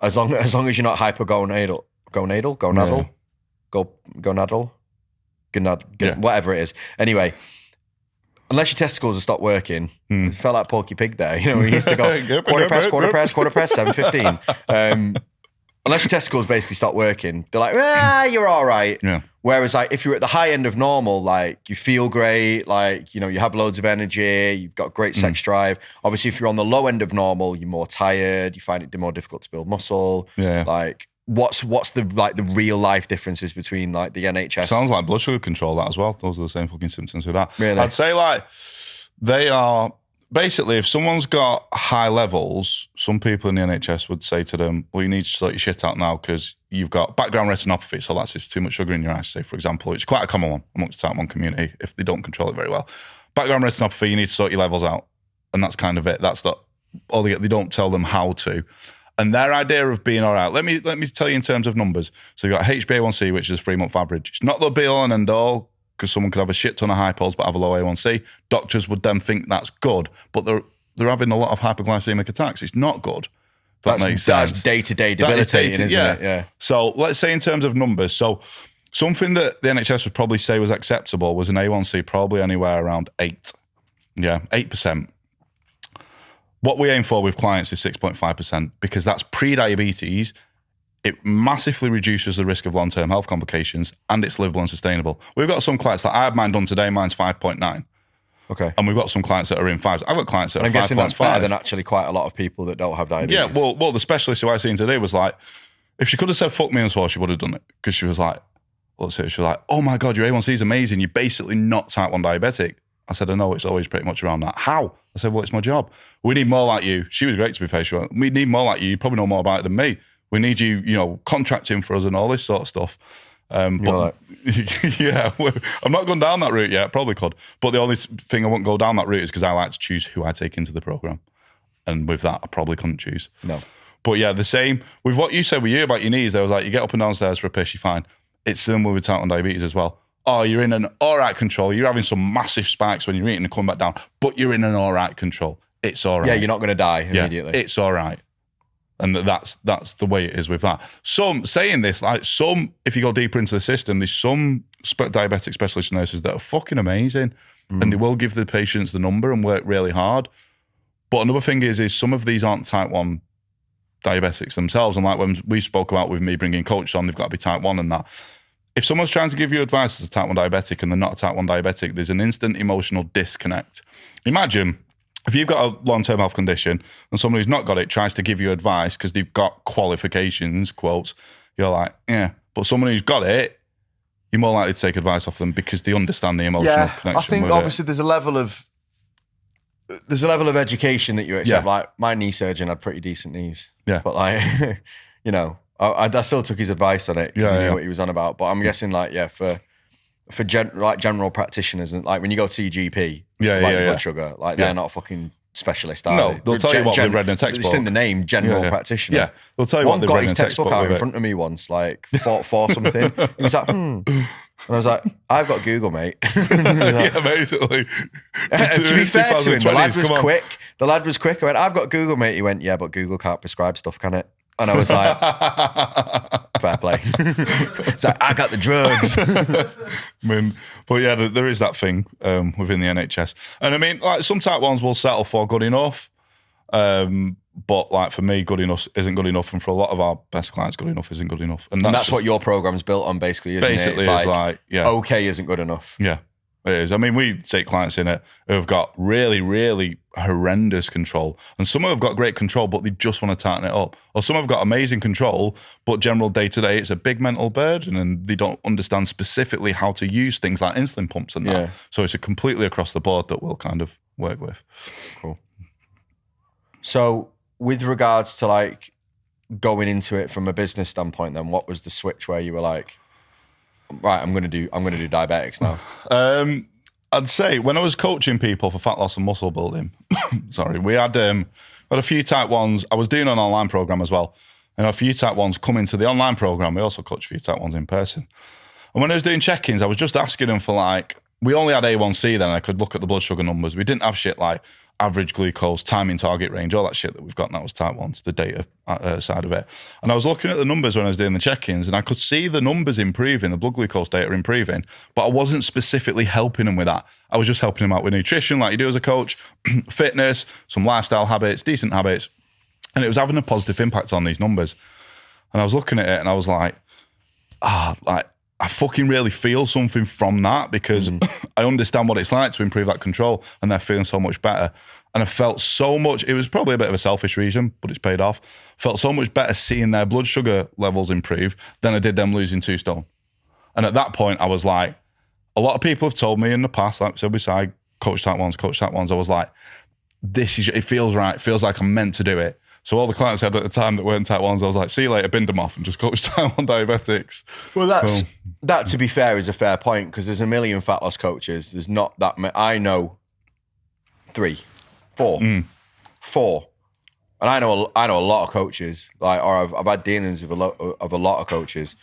as long as you're not hypogonadal, whatever it is. Anyway, unless your testicles have stopped working, it felt like Porky Pig there. You know, we used to go quarter press, 7:15. Unless your testicles basically stop working, they're like, you're all right. Yeah. Whereas like if you're at the high end of normal, like you feel great, like, you know, you have loads of energy, you've got great sex drive. Obviously, if you're on the low end of normal, you're more tired, you find it more difficult to build muscle. Yeah. Like what's the like the real life differences between like the NHS? Sounds like blood sugar control, that as well. Those are the same fucking symptoms with that. Really? I'd say like they are basically, if someone's got high levels, some people in the NHS would say to them, well, you need to sort your shit out now because you've got background retinopathy. So that's just too much sugar in your eyes, say, for example. It's quite a common one amongst the type 1 community if they don't control it very well. Background retinopathy, you need to sort your levels out. And that's kind of it. That's not all they don't tell them how to. And their idea of being all right, let me tell you in terms of numbers. So you've got HbA1c, which is a 3-month average. It's not the be all and end all, because someone could have a shit ton of hypos but have a low A1C. Doctors would then think that's good, but they're having a lot of hypoglycemic attacks. It's not good. That makes sense. That's day-to-day debilitating, isn't it? Yeah. So let's say in terms of numbers. So something that the NHS would probably say was acceptable was an A1C probably anywhere around 8. Yeah, 8%. What we aim for with clients is 6.5% because that's pre-diabetes. It massively reduces the risk of long-term health complications and it's livable and sustainable. We've got some clients that I had mine done today, mine's 5.9. Okay. And we've got some clients that are in 5s. I've got clients that are 5.5. I'm guessing that's better than actually quite a lot of people that don't have diabetes. Yeah, well, the specialist who I seen today was like, if she could have said fuck me and swore, she would have done it. Because she was like, she was like, oh my God, your A1C is amazing. You're basically not type 1 diabetic. I said, I know, it's always pretty much around that. How? I said, well, it's my job. We need more like you. She was great, to be fair. She went, we need more like you. You probably know more about it than me. We need you, contracting for us and all this sort of stuff. But yeah, I'm not going down that route yet. Probably could. But the only thing I won't go down that route is because I like to choose who I take into the program. And with that, I probably couldn't choose. No. But yeah, the same with what you said with you about your knees. There was like, you get up and downstairs for a piss, you're fine. It's similar with type 1 diabetes as well. Oh, you're in an all right control. You're having some massive spikes when you're eating and come back down, but you're in an all right control. It's all right. Yeah, you're not going to die immediately. It's all right. And that's the way it is with that. Some saying this, like if you go deeper into the system, there's some diabetic specialist nurses that are fucking amazing and they will give the patients the number and work really hard. But another thing is some of these aren't type 1 diabetics themselves. And like when we spoke about with me bringing coaches on, they've got to be type 1 and that. If someone's trying to give you advice as a type 1 diabetic and they're not a type 1 diabetic, there's an instant emotional disconnect. Imagine if you've got a long-term health condition and someone who's not got it tries to give you advice because they've got qualifications, quotes, you're like, yeah. But someone who's got it, you're more likely to take advice off them because they understand the emotional connection. I think with obviously there's a level of education that you accept. Like my knee surgeon had pretty decent knees. Yeah. But like, I still took his advice on it because he knew what he was on about. But I'm guessing for general practitioners and like when you go to see GP, blood sugar, like they're not a fucking specialist, are they? They'll tell you what they've read in a textbook. It's in the name, general practitioner. Yeah, they'll tell you what they've read in a textbook. One got his textbook out in front of me once, like for something. He was like, And I was like, I've got Google, mate. Yeah, basically. To be fair to him, the lad was quick. The lad was quick. I went, I've got Google, mate. He went, yeah, but Google can't prescribe stuff, can it? And I was like, fair play. It's like, I got the drugs. But yeah, there is that thing within the NHS. And I mean, like some type 1s will settle for good enough. But like for me, good enough isn't good enough. And for a lot of our best clients, good enough isn't good enough. And that's what your program's built on, basically, isn't it? It's like, okay isn't good enough. Yeah, it is. I mean, we take clients in it who have got really, really horrendous control. And some have got great control, but they just want to tighten it up. Or some have got amazing control, but general day-to-day, it's a big mental burden and they don't understand specifically how to use things like insulin pumps and that. Yeah. So it's a completely across the board that we'll kind of work with. Cool. So with regards to like going into it from a business standpoint, then what was the switch where you were like, right, I'm going to do diabetics now? I'd say when I was coaching people for fat loss and muscle building, we had a few type 1s. I was doing an online program as well. And a few type 1s come into the online program. We also coach a few type 1s in person. And when I was doing check-ins, I was just asking them for like, we only had A1C then. I could look at the blood sugar numbers. We didn't have shit like average glucose, time in target range, all that shit that we've got now as type 1s, the data side of it. And I was looking at the numbers when I was doing the check-ins, and I could see the numbers improving, the blood glucose data improving, but I wasn't specifically helping them with that. I was just helping them out with nutrition, like you do as a coach, fitness, some lifestyle habits, decent habits, and it was having a positive impact on these numbers. And I was looking at it and I was like, I fucking really feel something from that, because I understand what it's like to improve that control, and they're feeling so much better. And I felt so much, it was probably a bit of a selfish reason, but it's paid off. Felt so much better seeing their blood sugar levels improve than I did them losing 2 stone. And at that point, I was like, a lot of people have told me in the past, like I said, beside coach type 1s, I was like, it feels right. It feels like I'm meant to do it. So all the clients I had at the time that weren't type 1s, I was like, see you later, binned them off and just coach type 1 diabetics. Well, that, to be fair, is a fair point, because there's a million fat loss coaches. There's not that many. I know 3, 4. 4. And I know a lot of coaches, like, or I've had dealings with a lot of coaches.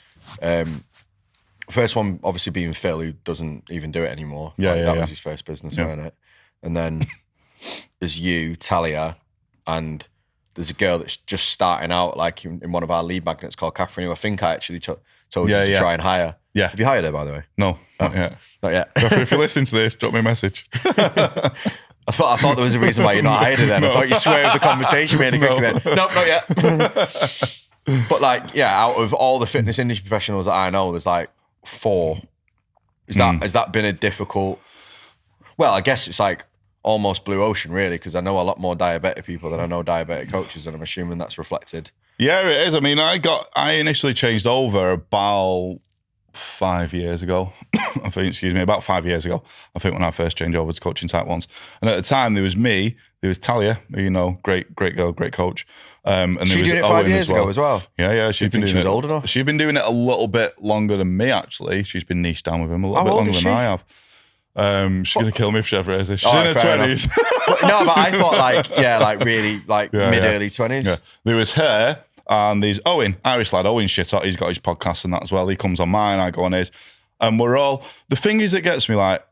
First one obviously being Phil, who doesn't even do it anymore. That was his first business, wasn't it? And then there's you, Talia, and there's a girl that's just starting out, like in one of our lead magnets called Catherine, who I think I actually told you to try and hire. Yeah. Have you hired her, by the way? No, not yet. Not yet. If you're listening to this, drop me a message. I thought there was a reason why you're not hired her then. No. I thought you swerved the conversation really quickly then. Nope, not yet. But like, yeah, out of all the fitness industry professionals that I know, there's like 4. Has that been a difficult? Well, I guess it's like almost blue ocean, really, because I know a lot more diabetic people than I know diabetic coaches, and I'm assuming that's reflected. Yeah, it is. I mean, I initially changed over about 5 years ago. About 5 years ago, I think, when I first changed over to coaching type 1s. And at the time, there was me, there was Talia, who, you know, great girl, great coach. And she doing it 5 years ago as well? Yeah. She's been doing it. Old enough? She's been doing it a little bit longer than me, actually. She's been niched down with him a little bit longer than I have. She's going to kill me if she ever hears this. She's in her 20s. No, but I thought really mid-early 20s. Yeah. There was her, and there's Owen, Irish lad, Owen Shit. He's got his podcast and that as well. He comes on mine, I go on his. And we're all, the thing is that gets me, like,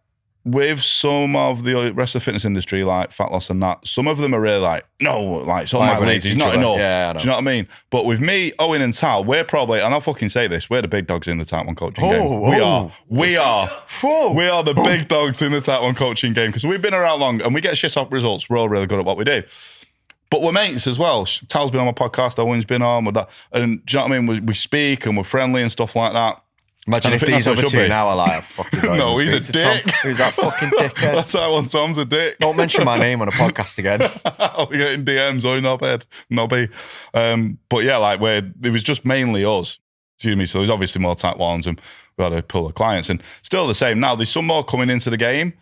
with some of the rest of the fitness industry, like fat loss and that, some of them are really like, no, like, it's all my weight, it's not enough. Yeah, do you know what I mean? But with me, Owen and Tal, we're probably, and I'll fucking say this, we're the big dogs in the type 1 coaching game. We are the big dogs in the type 1 coaching game, because we've been around long and we get shit up results. We're all really good at what we do. But we're mates as well. Tal's been on my podcast, Owen's been on, with that. And do you know what I mean? We speak and we're friendly and stuff like that. Imagine if these other two now are like, fucking no, he's a dick. Tom. Who's that fucking dickhead? That's how Tom's a dick. Don't mention my name on a podcast again. I'll be getting DMs, knobby. But yeah, like, it was just mainly us. Excuse me. So there's obviously more type 1s, and we had a pool of clients, and still the same now. There's some more coming into the game.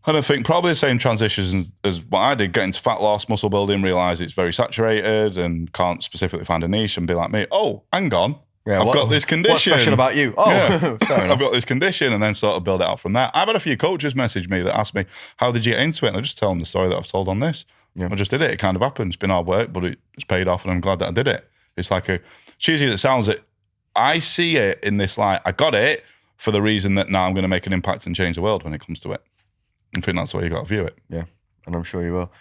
And I think probably the same transitions as what I did, get into fat loss, muscle building, realise it's very saturated and can't specifically find a niche and be like me, oh, hang on. Yeah, I've got this condition. What's special about you? Oh, yeah. Fair enough. I've got this condition, and then sort of build it out from there. I've had a few coaches message me that asked me, how did you get into it? And I just tell them the story that I've told on this. Yeah. I just did it. It kind of happened. It's been hard work, but it's paid off, and I'm glad that I did it. It's like cheesy as it sounds, I see it in this light. I got it for the reason that now I'm going to make an impact and change the world when it comes to it. I think that's the way you got to view it. Yeah, and I'm sure you will.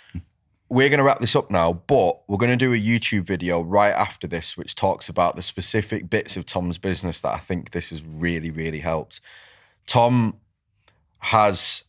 We're going to wrap this up now, but we're going to do a YouTube video right after this, which talks about the specific bits of Tom's business that I think this has really, really helped. Tom has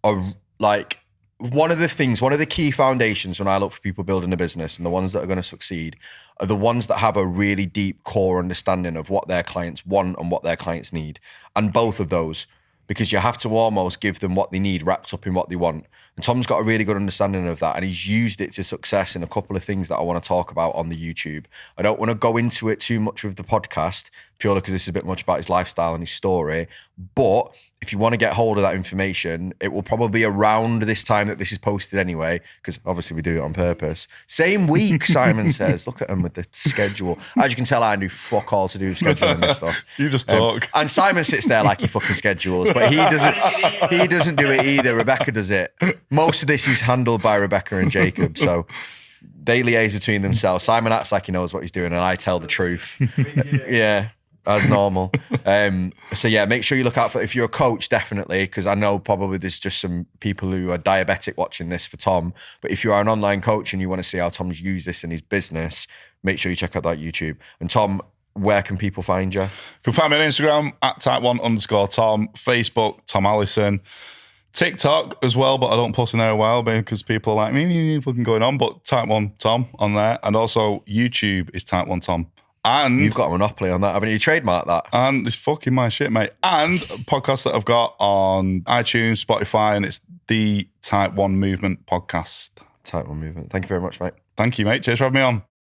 one of the key foundations when I look for people building a business, and the ones that are going to succeed are the ones that have a really deep core understanding of what their clients want and what their clients need. And both of those, because you have to almost give them what they need wrapped up in what they want. And Tom's got a really good understanding of that, and he's used it to success in a couple of things that I want to talk about on the YouTube. I don't want to go into it too much with the podcast, purely because this is a bit much about his lifestyle and his story. But if you want to get hold of that information, it will probably be around this time that this is posted anyway, because obviously we do it on purpose. Same week, Simon says. Look at him with the schedule. As you can tell, I do fuck all to do with scheduling this stuff. You just talk. And Simon sits there like he fucking schedules, but he doesn't do it either. Rebecca does it. Most of this is handled by Rebecca and Jacob, so they liaise between themselves. Simon acts like he knows what he's doing, and I tell the truth. Yeah. As normal. So yeah, make sure you look out for, if you're a coach, definitely, because I know probably there's just some people who are diabetic watching this for Tom. But if you are an online coach and you want to see how Tom's used this in his business, make sure you check out that YouTube. And Tom, where can people find you? You can find me on Instagram at type1_Tom, Facebook, Tom Allison, TikTok as well, but I don't post in there a while because people are like, me, fucking going on. But Type 1 Tom on there. And also YouTube is Type 1 Tom. And you've got a monopoly on that, haven't you? Trademark that. And it's fucking my shit, mate. And a podcast that I've got on iTunes, Spotify, and it's the Type 1 Movement podcast. Type 1 Movement. Thank you very much, mate. Thank you, mate. Cheers for having me on.